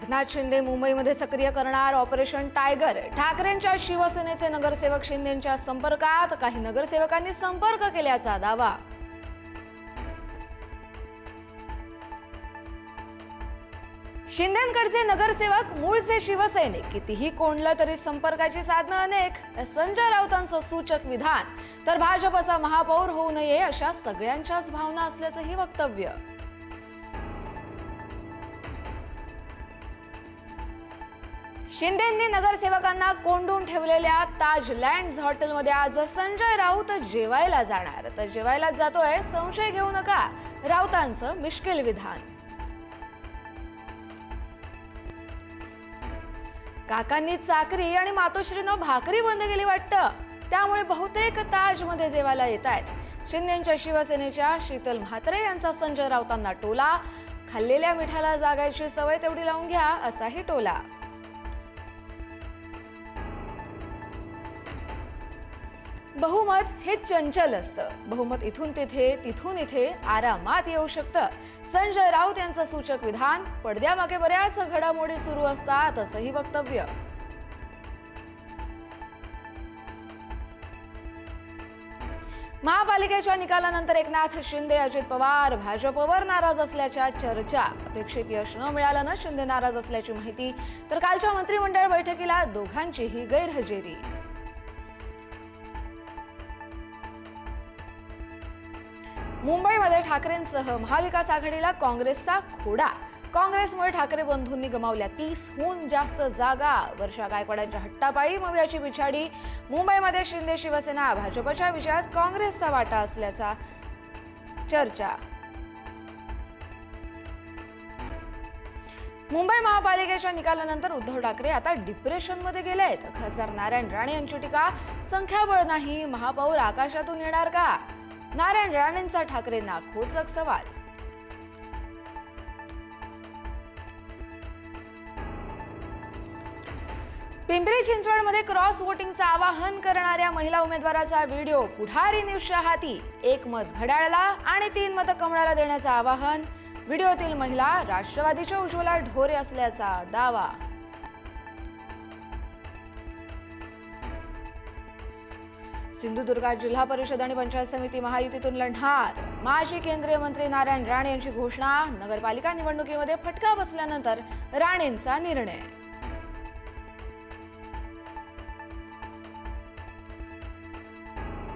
एकनाथ शिंदे मुंबईमध्ये सक्रिय करणार ऑपरेशन टायगर। ठाकरेंच्या शिवसेनेचे नगरसेवक शिंदेंच्या संपर्कात, काही नगरसेवकांनी संपर्क केल्याचा दावा। शिंदेंकडचे नगरसेवक मूळचे शिवसैनिक, कितीही कोंडलं तरी संपर्काची साधनं अनेक। संजय राऊतांचं सूचक विधान, तर भाजपचा महापौर होऊ नये अशा सगळ्यांच्याच भावना असल्याचंही वक्तव्य। शिंदेंनी नगरसेवकांना कोंडून ठेवलेल्या ताज लँड्स हॉटेलमध्ये आज संजय राऊत जेवायला जाणार, तर जेवायलाच जातोय संशय घेऊ नका, राऊतांचं मिश्किल विधान। काकांनी चाकरी आणि मातोश्रीनं भाकरी बंद केली वाटतं, त्यामुळे बहुतेक ताजमध्ये जेवायला येत आहेत। शिंदेंच्या शिवसेनेच्या शीतल म्हात्रे यांचा संजय राऊतांना टोला, खाल्लेल्या मिठाला जागायची सवय तेवढी लावून घ्या असाही टोला। बहुमत हे चंचल असतं, बहुमत इथून तिथे तिथून इथे आरामात येऊ शकतं। संजय राऊत यांचं सूचक विधान, पडद्यामागे बऱ्याच घडामोडी सुरू असतात असंही वक्तव्य। महापालिकेच्या निकालानंतर एकनाथ शिंदे, अजित पवार भाजपवर नाराज असल्याच्या चर्चा। अपेक्षित यश न मिळाल्यानं शिंदे नाराज असल्याची माहिती, तर कालच्या मंत्रिमंडळ बैठकीला दोघांचीही गैरहजेरी। मुंबईमध्ये ठाकरेंसह महाविकास आघाडीला काँग्रेसचा खोडा। काँग्रेसमुळे ठाकरे बंधूंनी गमावल्या 30हून जास्त जागा। वर्षा गायकवाडांच्या हट्टापायी मव्याची पिछाडी। मुंबईमध्ये शिंदे शिवसेना भाजपच्या विजयात काँग्रेसचा वाटा असल्याचा चर्चा। मुंबई महापालिकेच्या निकालानंतर उद्धव ठाकरे आता डिप्रेशनमध्ये गेलेत। खासदार नारायण राणे यांची टीका, संख्याबळ नाही, महापौर आकाशातून येणार का? नारायण राणेंचा ठाकरेंना खोचक सवाल। पिंपरी चिंचवडमध्ये क्रॉस वोटिंगचं आवाहन करणाऱ्या महिला उमेदवाराचा व्हिडिओ पुढारी न्यूजच्या हाती। 1 मत घड्याळाला आणि 3 मतं कमळाला देण्याचं आवाहन। व्हिडिओतील महिला राष्ट्रवादीच्या उज्ज्वला ढोरे असल्याचा दावा। सिंधुदुर्गात जिल्हा परिषद आणि पंचायत समिती महायुतीतून लढणार। माजी केंद्रीय मंत्री नारायण राणे यांची घोषणा। नगरपालिका निवडणुकीमध्ये फटका बसल्यानंतर राणेंचा निर्णय।